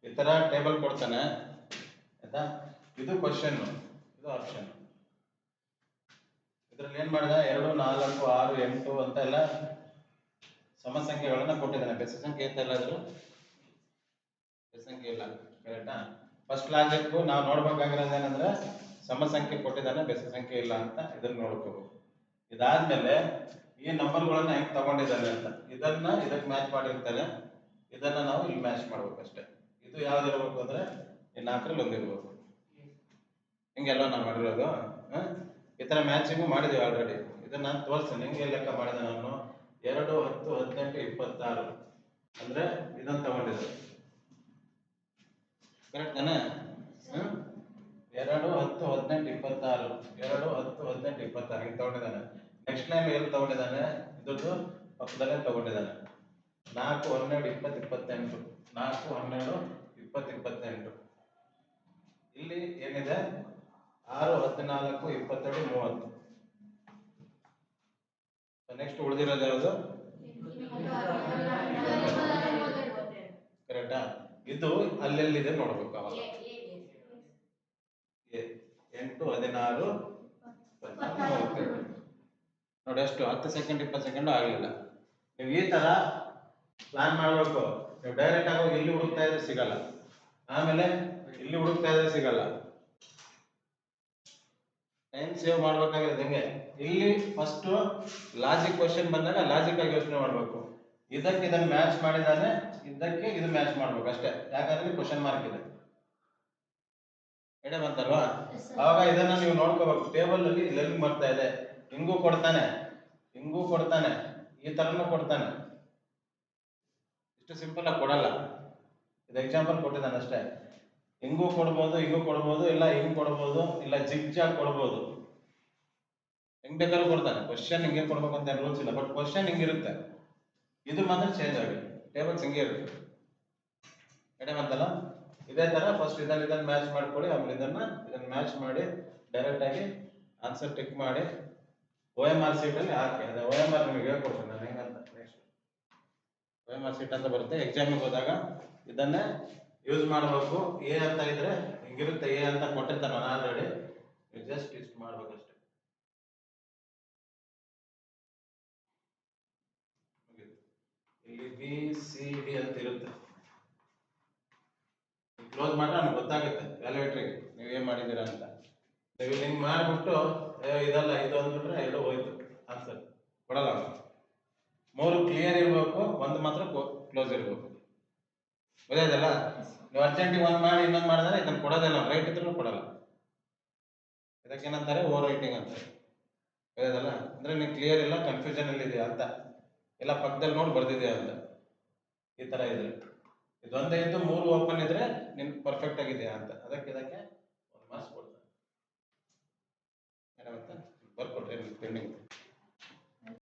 ಈ ತರ ಟೇಬಲ್ ಕೊಡ್ತಾನೆ ಆಯ್ತಾ. ಇದು ಕ್ವಶನ್, ಇದು ಆಪ್ಷನ್. ಇದರಲ್ಲಿ ಏನ್ ಮಾಡಿದ 2 4 6 8 ಅಂತ ಎಲ್ಲ ಸಮ ಸಂಖ್ಯೆಗಳನ್ನ ಕೊಟ್ಟಿದ್ದಾನೆ. ಬೆಸ ಸಂಖ್ಯೆ ಅಂತ ಎಲ್ಲ ಇದ್ರು ಬೆಸ ಸಂಖ್ಯೆ ಇಲ್ಲ. ಕರೆಕ್ಟಾ? ಫಸ್ಟ್ ಲಾಜಿಕ್ ನಾವು ನೋಡ್ಬೇಕಾಗಿರೋದು ಏನಂದ್ರೆ ಸಮ ಸಂಖ್ಯೆ ಕೊಟ್ಟಿದ್ದಾನೆ, ಬೆಸ ಸಂಖ್ಯೆ ಇಲ್ಲ ಅಂತ ಇದನ್ನ ನೋಡ್ಕೋಬೇಕು. ಇದಾದ್ಮೇಲೆ ಈ ನಂಬರ್ಗಳನ್ನ ಹೆಂಗ್ ತಗೊಂಡಿದ್ದಾನೆ ಅಂತ ಇದನ್ನ ಇದಕ್ಕೆ ಮ್ಯಾಚ್ ಮಾಡಿರ್ತಾನೆ. ಇದನ್ನ ನಾವು ಇಲ್ಲಿ ಮ್ಯಾಚ್ ಮಾಡ್ಬೇಕು ಅಷ್ಟೇ. ಇದು ಯಾವ್ದು ಇರಬೇಕು ಅಂದ್ರೆ ಈ 4ರಲ್ಲಿ ಒಂದಿರ್ಬೇಕು. ಹಿಂಗೆಲ್ಲ ನಾವು ಮಾಡಿರೋದು. ಈ ತರ ಮ್ಯಾಚಿಂಗ್ ಮಾಡಿದೀವಿ ಆಲ್ರೆಡಿ. ಇದನ್ನ ನಾನು ತೋರಿಸ್ತೇನೆ ಹೆಂಗೆ ಲೆಕ್ಕ ಮಾಡಿದೆ ನಾನು. 2 10 18 26 ಅಂದ್ರೆ ಇದನ್ನ ತಗೊಂಡಿದ್ದೆ. ಕರೆಕ್ಟ್ ತಾನೆ? 2 10 18 26 2 10 18 26 ಹಿಂಗೆ ತಗೊಂಡಿದ್ದಾನೆ. ನೆಕ್ಸ್ಟ್ ಲೈನ್ ಎಲ್ಲಿ ತಗೊಂಡಿದ್ದಾನೆ? ಇದ್ರದ್ದು ಪಕ್ಕದಲ್ಲೇ ತಗೊಂಡಿದ್ದಾನೆ. 4 12 20 28 4 12 20 28. ಇಲ್ಲಿ ಏನಿದೆ? 6 14 22 30. ನೆಕ್ಸ್ಟ್ ಉಳಿದಿರೋದು ಯಾವುದು? ಕರೆಕ್ಟಾ? ಇದು ಅಲ್ಲೆಲ್ಲಿದೆ ನೋಡ್ಬೇಕು ಅವಾಗ. 8 16 24 ನೋಡಿ. ಎಷ್ಟು 10 ಸೆಕೆಂಡ್ 20 ಸೆಕೆಂಡ್ ಆಗಲಿಲ್ಲ. ನೀವು ಈ ತರ ಪ್ಲಾನ್ ಮಾಡಬೇಕು. ನೀವು ಡೈರೆಕ್ಟ್ ಆಗಿ ಇಲ್ಲಿ ಹುಡುಕ್ತಾ ಇದ್ರೆ ಸಿಗಲ್ಲ, ಆಮೇಲೆ ಇಲ್ಲಿ ಹುಡುಕ್ತಾ ಇದ್ರೆ ಸಿಗಲ್ಲ. ಟೈಮ್ ಸೇವ್ ಮಾಡ್ಬೇಕಾಗಿರೋದು ಹೆಂಗೆ? ಇಲ್ಲಿ ಫಸ್ಟ್ ಲಾಜಿಕ್ ಕ್ವಶನ್ ಬಂದಾಗ ಲಾಜಿಕ್ ಆಗಿ ಯೋಚನೆ ಮಾಡಬೇಕು. ಇದಕ್ಕೆ ಇದನ್ನು ಮ್ಯಾಚ್ ಮಾಡಿದಾನೆ, ಇದಕ್ಕೆ ಇದು ಮ್ಯಾಚ್ ಮಾಡ್ಬೇಕು ಅಷ್ಟೇ. ಯಾಕಂದ್ರೆ ಕ್ವಶನ್ ಮಾರ್ಕ್ ಇದೆ. ಎಡೆ ಬಂತಲ್ವಾ? ಅವಾಗ ಇದನ್ನ ನೀವು ನೋಡ್ಕೋಬೇಕು. ಟೇಬಲ್ ಅಲ್ಲಿ ಇಲ್ಲಿ ಬರ್ತಾ ಇದೆ, ಹಿಂಗೂ ಕೊಡ್ತಾನೆ, ಹಿಂಗೂ ಕೊಡ್ತಾನೆ, ಈ ತರನು ಕೊಡ್ತಾನೆ. ಇಷ್ಟು ಸಿಂಪಲ್ ಆಗಿ ಕೊಡಲ್ಲ. ಇದು ಎಕ್ಸಾಂಪಲ್ ಕೊಟ್ಟಿದ್ದಾನೆ ಅಷ್ಟೇ. ಹಿಂಗೂ ಕೊಡ್ಬೋದು, ಹಿಂಗೂ ಕೊಡ್ಬೋದು, ಇಲ್ಲ ಹಿಂಗ್ ಕೊಡ್ಬೋದು, ಇಲ್ಲ ಜಿಗ್ ಜಾಗ್ ಕೊಡ್ಬೋದು. ಹೆಂಗ್ ಬೇಕಾದ್ರೂ ಕೊಡ್ತಾನೆ. ಕ್ವಶನ್ ಹಿಂಗೆ ಕೊಡ್ಬೇಕು ಅಂತ ರೂಲ್ಸ್ ಇಲ್ಲ, ಬಟ್ ಕ್ವಶನ್ ಹಿಂಗಿರುತ್ತೆ. ಇದು ಮಾತ್ರ ಚೇಂಜ್ ಆಗುತ್ತೆ. ಟೇಬಲ್ಸ್ ಹಿಂಗೆ ಇರುತ್ತೆ. ಎಡೆ ಬಂತಲ್ಲ? ಇದೇ ತರ ಫಸ್ಟ್ ಇದನ್ನ ಮ್ಯಾಚ್ ಮಾಡ್ಕೊಳ್ಳಿ. ಆಮೇಲೆ ಇದನ್ನ ಮ್ಯಾಚ್ ಮಾಡಿ ಡೈರೆಕ್ಟ್ ಆಗಿ ಆನ್ಸರ್ ಟಿಕ್ ಮಾಡಿ OMR ಸೀಟ್ ಅಲ್ಲಿ ಹಾಕಿ. ಅದೇ OMR ನಿಮಗೆ ಹೇಳ್ಕೊಡ್ತೀನಿ ನಾನು ಹೆಂಗಂತ. ನೆಕ್ಸ್ಟ್ OMR ಸೀಟ್ ಅಂತ ಬರುತ್ತೆ. ಎಕ್ಸಾಮಿಗೆ ಹೋದಾಗ ಇದನ್ನೇ ಯೂಸ್ ಮಾಡಬೇಕು. ಎ ಅಂತ ಇದ್ರೆ ಹಿಂಗಿರುತ್ತೆ. ಎ ಅಂತ ಕೊಟ್ಟಿರ್ತಾನೆ ನಾನು ಆಲ್ರೆಡಿ. ಜಸ್ಟ್ ಇಷ್ಟು ಮಾಡ್ಬೇಕಷ್ಟೇ. ಇಲ್ಲಿ BCD ಅಂತ ಇರುತ್ತೆ. ಕ್ಲೋಸ್ ಮಾಡ್ರೆ ನಮ್ಗೆ ಗೊತ್ತಾಗುತ್ತೆ ವ್ಯಾಲ್ಯೂಯೇಟ್ರಿಗೆ ನೀವು ಏನ್ ಮಾಡಿದ್ದೀರಾ ಅಂತ. ನೀವು ಹಿಂಗ್ ಮಾಡ್ಬಿಟ್ಟು ಇದಲ್ಲ ಇದು ಅಂದ್ಬಿಟ್ರೆ ಇದು ಹೋಯ್ತು ಆನ್ಸರ್ ಕೊಡಲ್ಲ. 3 ಕ್ಲಿಯರ್ ಇರಬೇಕು, ಒಂದು ಮಾತ್ರ ಕ್ಲೋಸ್ ಇರಬೇಕು. ಗೊತ್ತಾಯ್ತಲ್ಲ? ನೀವು ಅರ್ಜೆಂಟಿಗೆ ಒಂದು ಮಾಡಿ ಇನ್ನೊಂದು ಮಾಡಿದ್ರೆ ಇದನ್ನು ಕೊಡೋದಿಲ್ಲ. ರೈಟ್ ಇದ್ರೂ ಕೊಡಲ್ಲ. ಇದಕ್ಕೇನಂತಾರೆ? ಓವರ್ ರೈಟಿಂಗ್ ಅಂತಾರೆ. ಗೊತ್ತಾಯ್ತಲ್ಲ? ಅಂದ್ರೆ ನೀವು ಕ್ಲಿಯರ್ ಇಲ್ಲ, ಕನ್ಫ್ಯೂಷನ್ ಅಲ್ಲಿ ಇದೆಯಾ ಅಂತ, ಎಲ್ಲ ಪಕ್ಕದಲ್ಲಿ ನೋಡಿ ಬರ್ದಿದೆಯಾ ಅಂತ. ಈ ತರ ಇದೆ. ಇದೊಂದೇ ಇದ್ದು 3 ಓಪನ್ ಇದ್ರೆ ನಿನ್ ಪರ್ಫೆಕ್ಟ್ ಆಗಿದೆಯಾ ಅಂತ. ಅದಕ್ಕೆ